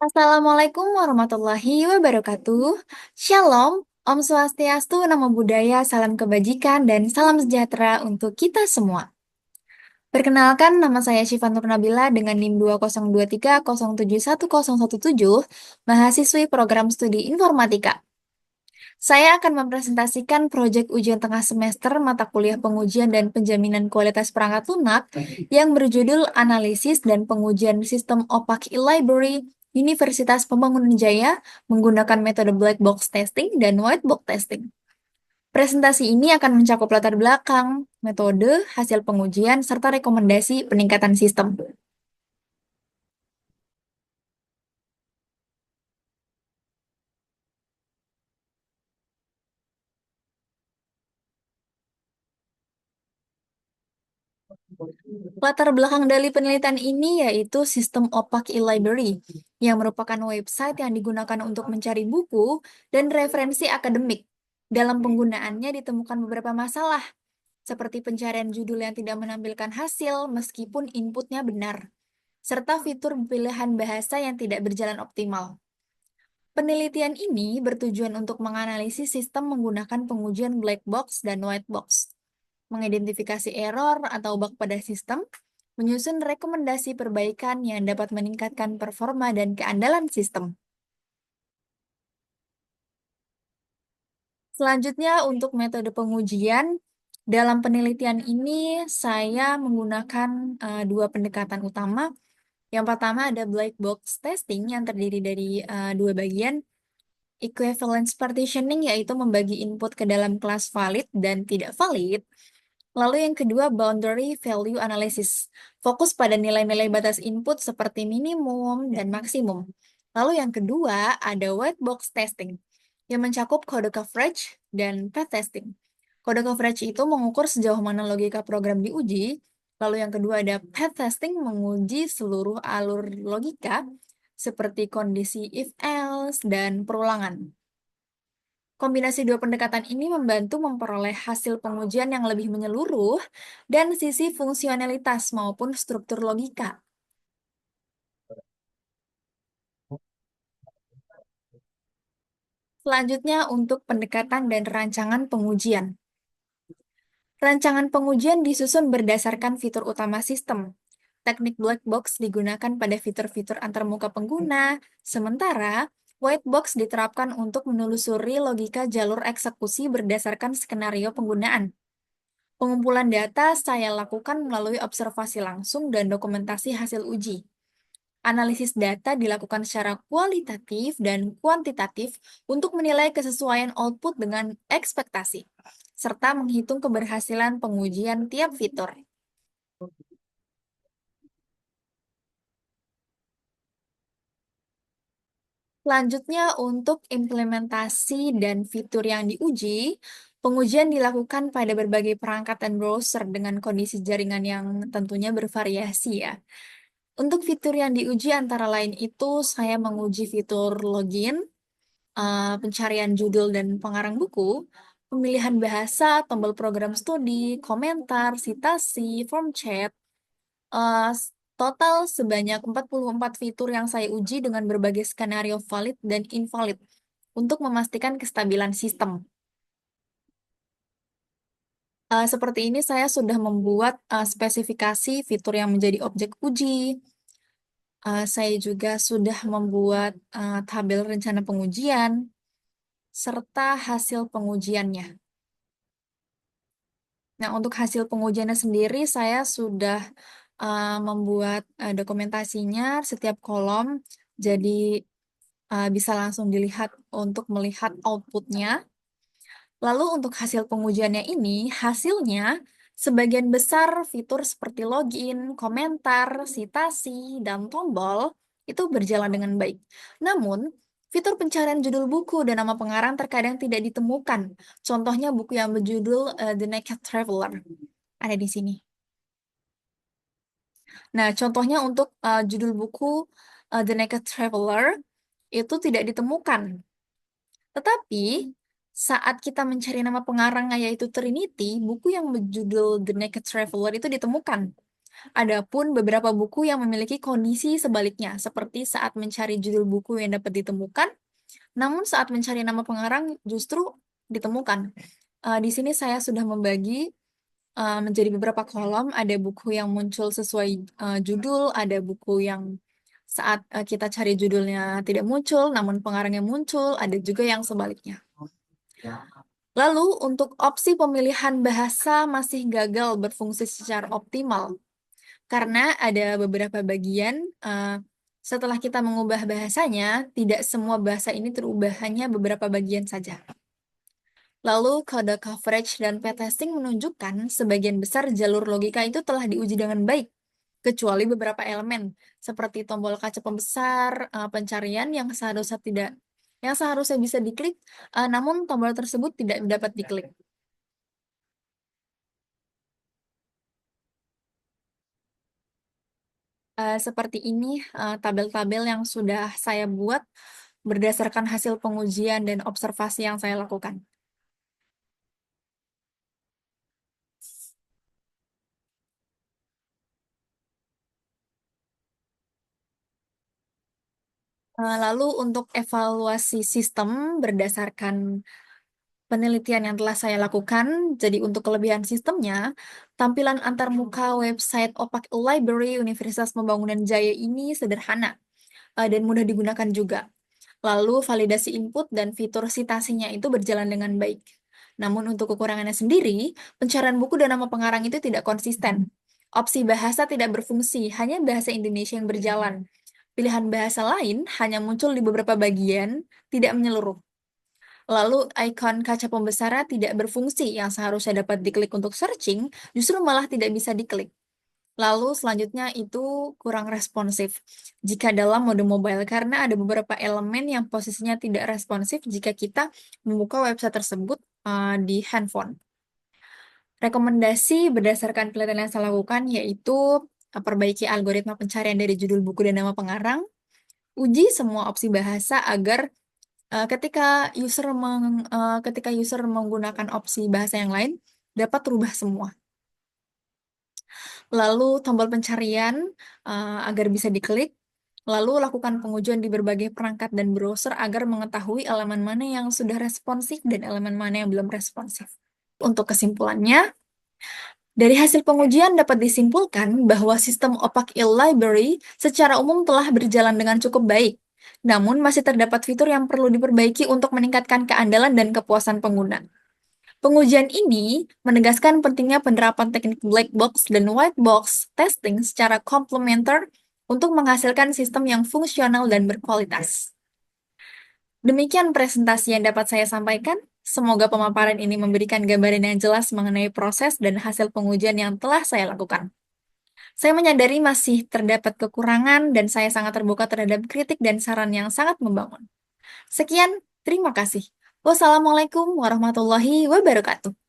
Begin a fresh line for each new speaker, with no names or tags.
Assalamualaikum warahmatullahi wabarakatuh. Shalom, Om Swastiastu, Namo Buddhaya, salam kebajikan, dan salam sejahtera untuk kita semua. Perkenalkan, nama saya Syifa Nur Nabila dengan NIM 2023071017, mahasiswi program studi informatika. Saya akan mempresentasikan proyek ujian tengah semester mata kuliah pengujian dan penjaminan kualitas perangkat lunak yang berjudul Analisis dan Pengujian Sistem Opak E-Library Universitas Pembangunan Jaya menggunakan metode black box testing dan white box testing. Presentasi ini akan mencakup latar belakang, metode, hasil pengujian, serta rekomendasi peningkatan sistem. Latar belakang dari penelitian ini yaitu sistem opak e-library, yang merupakan website yang digunakan untuk mencari buku dan referensi akademik. Dalam penggunaannya ditemukan beberapa masalah, seperti pencarian judul yang tidak menampilkan hasil meskipun inputnya benar, serta fitur pilihan bahasa yang tidak berjalan optimal. Penelitian ini bertujuan untuk menganalisis sistem menggunakan pengujian black box dan white box, mengidentifikasi error atau bug pada sistem, menyusun rekomendasi perbaikan yang dapat meningkatkan performa dan keandalan sistem. Selanjutnya, untuk metode pengujian, dalam penelitian ini saya menggunakan dua pendekatan utama. Yang pertama ada black box testing yang terdiri dari dua bagian. Equivalence partitioning yaitu membagi input ke dalam kelas valid dan tidak valid. Lalu yang kedua, boundary value analysis. Fokus pada nilai-nilai batas input seperti minimum dan maksimum. Lalu yang kedua, ada white box testing, yang mencakup kode coverage dan path testing. Kode coverage itu mengukur sejauh mana logika program diuji. Lalu yang kedua ada path testing, menguji seluruh alur logika, seperti kondisi if-else dan perulangan. Kombinasi dua pendekatan ini membantu memperoleh hasil pengujian yang lebih menyeluruh dan sisi fungsionalitas maupun struktur logika. Selanjutnya untuk pendekatan dan rancangan pengujian. Rancangan pengujian disusun berdasarkan fitur utama sistem. Teknik black box digunakan pada fitur-fitur antarmuka pengguna, sementara white box diterapkan untuk menelusuri logika jalur eksekusi berdasarkan skenario penggunaan. Pengumpulan data saya lakukan melalui observasi langsung dan dokumentasi hasil uji. Analisis data dilakukan secara kualitatif dan kuantitatif untuk menilai kesesuaian output dengan ekspektasi, serta menghitung keberhasilan pengujian tiap fitur. Selanjutnya, untuk implementasi dan fitur yang diuji, pengujian dilakukan pada berbagai perangkat dan browser dengan kondisi jaringan yang tentunya bervariasi ya. Untuk fitur yang diuji antara lain itu saya menguji fitur login, pencarian judul dan pengarang buku, pemilihan bahasa, tombol program studi, komentar, sitasi, form chat. Total sebanyak 44 fitur yang saya uji dengan berbagai skenario valid dan invalid untuk memastikan kestabilan sistem. Seperti ini saya sudah membuat spesifikasi fitur yang menjadi objek uji. Saya juga sudah membuat tabel rencana pengujian serta hasil pengujiannya. Nah, untuk hasil pengujiannya sendiri saya sudah membuat dokumentasinya setiap kolom, jadi bisa langsung dilihat untuk melihat outputnya. Lalu untuk hasil pengujiannya ini, hasilnya sebagian besar fitur seperti login, komentar, sitasi, dan tombol itu berjalan dengan baik. Namun, fitur pencarian judul buku dan nama pengarang terkadang tidak ditemukan. Contohnya buku yang berjudul The Naked Traveler. Ada di sini. Nah, contohnya untuk judul buku The Naked Traveler itu tidak ditemukan. Tetapi, saat kita mencari nama pengarangnya yaitu Trinity, buku yang berjudul The Naked Traveler itu ditemukan. Adapun beberapa buku yang memiliki kondisi sebaliknya, seperti saat mencari judul buku yang dapat ditemukan, namun saat mencari nama pengarang justru ditemukan. Di sini saya sudah membagi menjadi beberapa kolom, ada buku yang muncul sesuai judul, ada buku yang saat kita cari judulnya tidak muncul, namun pengarangnya muncul, ada juga yang sebaliknya. Lalu untuk opsi pemilihan bahasa masih gagal berfungsi secara optimal, karena ada beberapa bagian setelah kita mengubah bahasanya, tidak semua bahasa ini terubah, hanya beberapa bagian saja. Lalu kode coverage dan p-testing menunjukkan sebagian besar jalur logika itu telah diuji dengan baik, kecuali beberapa elemen, seperti tombol kaca pembesar, pencarian yang seharusnya bisa diklik, namun tombol tersebut tidak dapat diklik. Seperti ini tabel-tabel yang sudah saya buat berdasarkan hasil pengujian dan observasi yang saya lakukan. Lalu untuk evaluasi sistem berdasarkan penelitian yang telah saya lakukan, jadi untuk kelebihan sistemnya, tampilan antarmuka website Opak Library Universitas Pembangunan Jaya ini sederhana dan mudah digunakan juga. Lalu validasi input dan fitur citasinya itu berjalan dengan baik. Namun untuk kekurangannya sendiri, pencarian buku dan nama pengarang itu tidak konsisten. Opsi bahasa tidak berfungsi, hanya bahasa Indonesia yang berjalan. Pilihan bahasa lain hanya muncul di beberapa bagian, tidak menyeluruh. Lalu ikon kaca pembesar tidak berfungsi yang seharusnya dapat diklik untuk searching, justru malah tidak bisa diklik. Lalu selanjutnya itu kurang responsif jika dalam mode mobile karena ada beberapa elemen yang posisinya tidak responsif jika kita membuka website tersebut di handphone. Rekomendasi berdasarkan penelitian yang saya lakukan yaitu perbaiki algoritma pencarian dari judul buku dan nama pengarang, uji semua opsi bahasa agar ketika user menggunakan opsi bahasa yang lain dapat rubah semua. Lalu tombol pencarian agar bisa diklik. Lalu lakukan pengujian di berbagai perangkat dan browser agar mengetahui elemen mana yang sudah responsif dan elemen mana yang belum responsif. Untuk kesimpulannya, dari hasil pengujian dapat disimpulkan bahwa sistem Opak e-Library secara umum telah berjalan dengan cukup baik. Namun masih terdapat fitur yang perlu diperbaiki untuk meningkatkan keandalan dan kepuasan pengguna. Pengujian ini menegaskan pentingnya penerapan teknik black box dan white box testing secara komplementer untuk menghasilkan sistem yang fungsional dan berkualitas. Demikian presentasi yang dapat saya sampaikan. Semoga pemaparan ini memberikan gambaran yang jelas mengenai proses dan hasil pengujian yang telah saya lakukan. Saya menyadari masih terdapat kekurangan dan saya sangat terbuka terhadap kritik dan saran yang sangat membangun. Sekian, terima kasih. Wassalamualaikum warahmatullahi wabarakatuh.